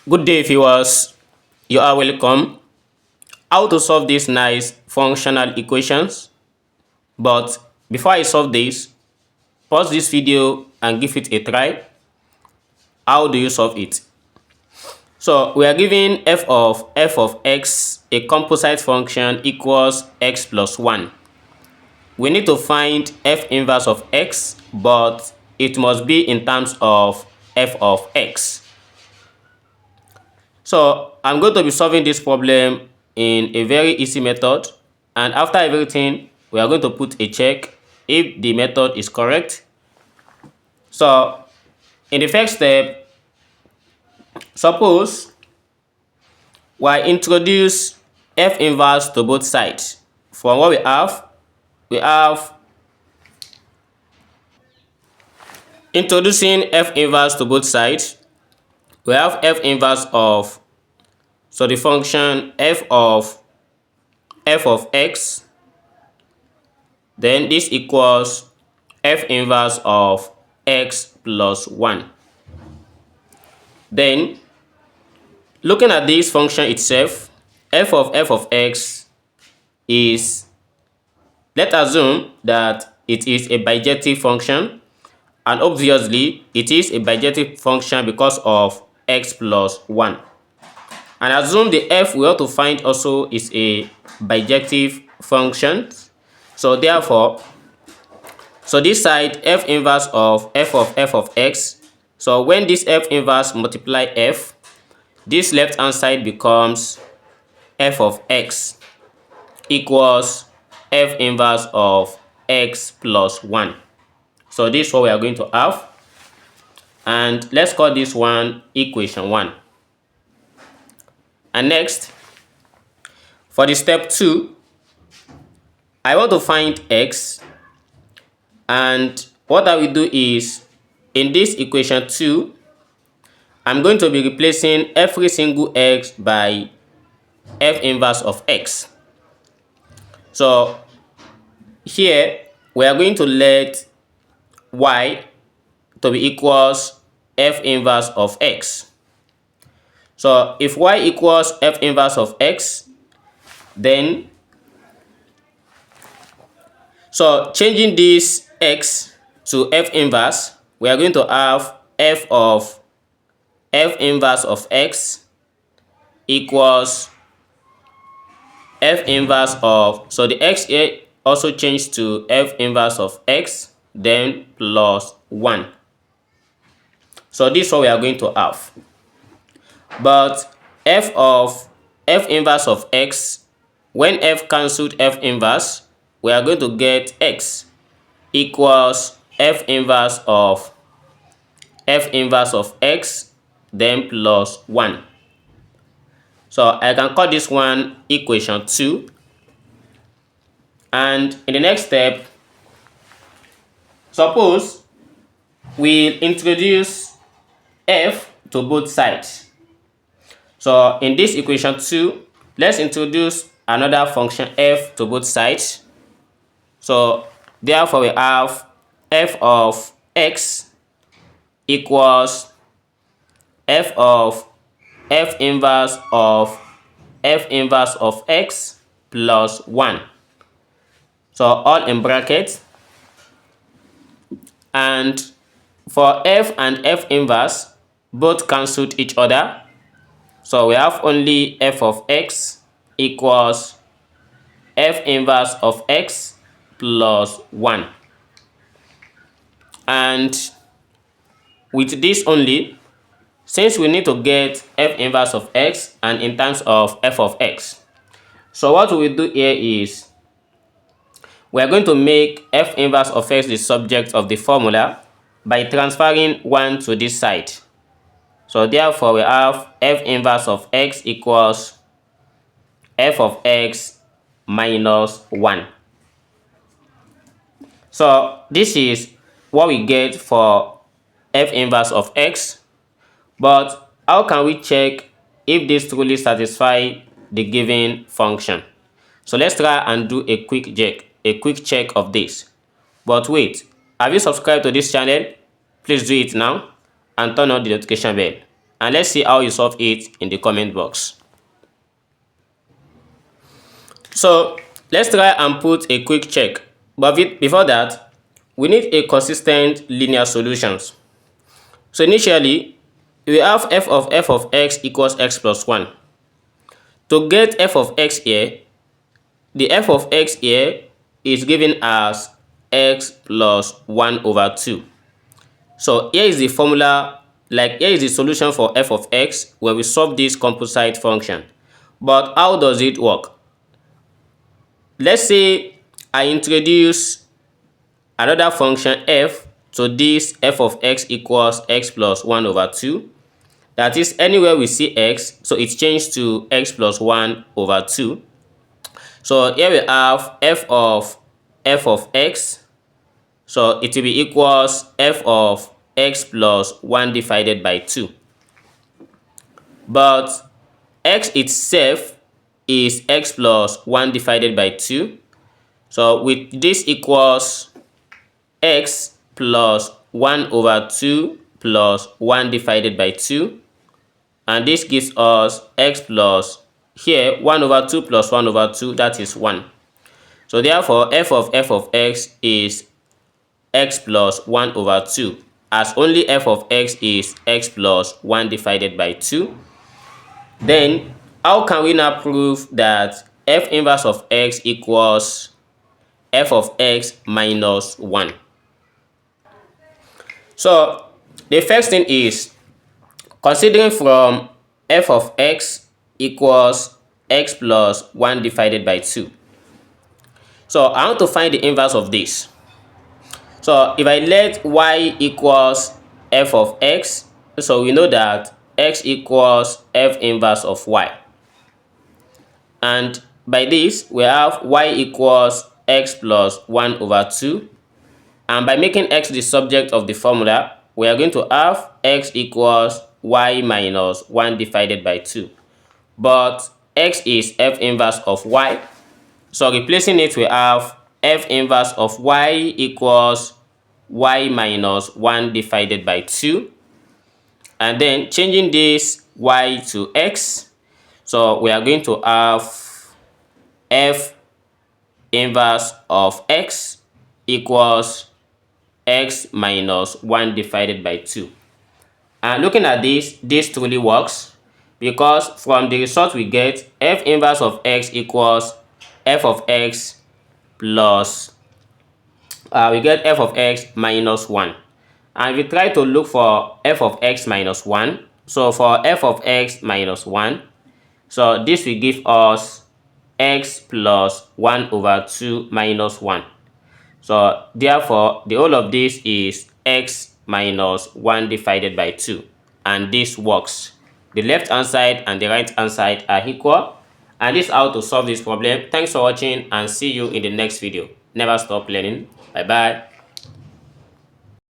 Good day, viewers. You are welcome. How to solve these nice functional equations? But before I solve this, pause this video and give it a try. How do you solve it? So we are given f of x, a composite function equals x plus 1. We need to find f inverse of x, but it must be in terms of f of x. So I'm going to be solving this problem in a very easy method, and after everything we are going to put a check if the method is correct. So in the first step, suppose we introduce f inverse to both sides. From what we have introducing f inverse to both sides. We have f inverse of, so the function f of x, then this equals f inverse of x plus 1. Then looking at this function itself, f of x is, let's assume that it is a bijective function, and obviously it is a bijective function because of x plus 1. And assume the f we ought to find also is a bijective function. So therefore, this side f inverse of f of x. So when this f inverse multiply f, this left hand side becomes f of x equals f inverse of x plus 1. So this is what we are going to have. And let's call this one equation 1. And next, for the step 2, I want to find x. And what I will do is, in this equation 2, I'm going to be replacing every single x by f inverse of x. So here we are going to let y to be equals f inverse of x. So if y equals f inverse of x, then so changing this x to f inverse, we are going to have f inverse of x equals f inverse of, so the x here also changed to f inverse of x, then plus 1. So this is what we are going to have. But f inverse of x, when f cancelled f inverse, we are going to get x equals f inverse of x, then plus 1. So I can call this one equation 2. And in the next step, suppose we introduce f to both sides. So in this equation 2, let's introduce another function f to both sides. So therefore we have f of x equals f inverse of x plus 1. So all in brackets. And for f and f inverse, both cancelled each other. So we have only f of x equals f inverse of x plus 1. And with this only, since we need to get f inverse of x and in terms of f of x, so what we will do here is, we are going to make f inverse of x the subject of the formula by transferring 1 to this side. So therefore we have f inverse of x equals f of x minus 1. So this is what we get for f inverse of x. But how can we check if this truly satisfies the given function? So let's try and do a quick check of this. But wait, have you subscribed to this channel? Please do it now and turn on the notification bell. and let's see how you solve it in the comment box. So let's try and put a quick check, but before that, we need a consistent linear solutions. So initially, we have f of x equals x plus 1. To get f of x here, the f of x here is given as x plus 1 over 2. So here is the formula, like here is the solution for f of x where we solve this composite function. But how does it work? Let's say I introduce another function f to this f of x equals x plus 1 over 2. That is, anywhere we see x, so it's changed to x plus 1 over 2. So here we have f of x. So it will be equals f of x plus 1 divided by 2. But x itself is x plus 1 divided by 2. So with this equals x plus 1 over 2 plus 1 divided by 2. And this gives us x plus, here 1 over 2 plus 1 over 2, that is 1. So therefore f of x is x plus 1 over 2, as only f of x is x plus 1 divided by 2. Then how can we now prove that f inverse of x equals f of x minus 1? So the first thing is, considering from f of x equals x plus 1 divided by 2. So I want to find the inverse of this. So if I let y equals f of x, so we know that x equals f inverse of y. And by this, we have y equals x plus 1 over 2. And by making x the subject of the formula, we are going to have x equals y minus 1 divided by 2. But x is f inverse of y. So replacing it, we have f inverse of y equals y minus 1 divided by 2. And then changing this y to x. So we are going to have f inverse of x equals x minus 1 divided by 2. And looking at this truly works, because from the result we get f inverse of x equals f of x plus, we get f of x minus 1. And we try to look for f of x minus 1. So for f of x minus 1, so this will give us x plus 1 over 2 minus 1. So therefore, the whole of this is x minus 1 divided by 2. And this works. The left hand side and the right hand side are equal. And this is how to solve this problem. Thanks for watching and see you in the next video. Never stop learning. Bye bye.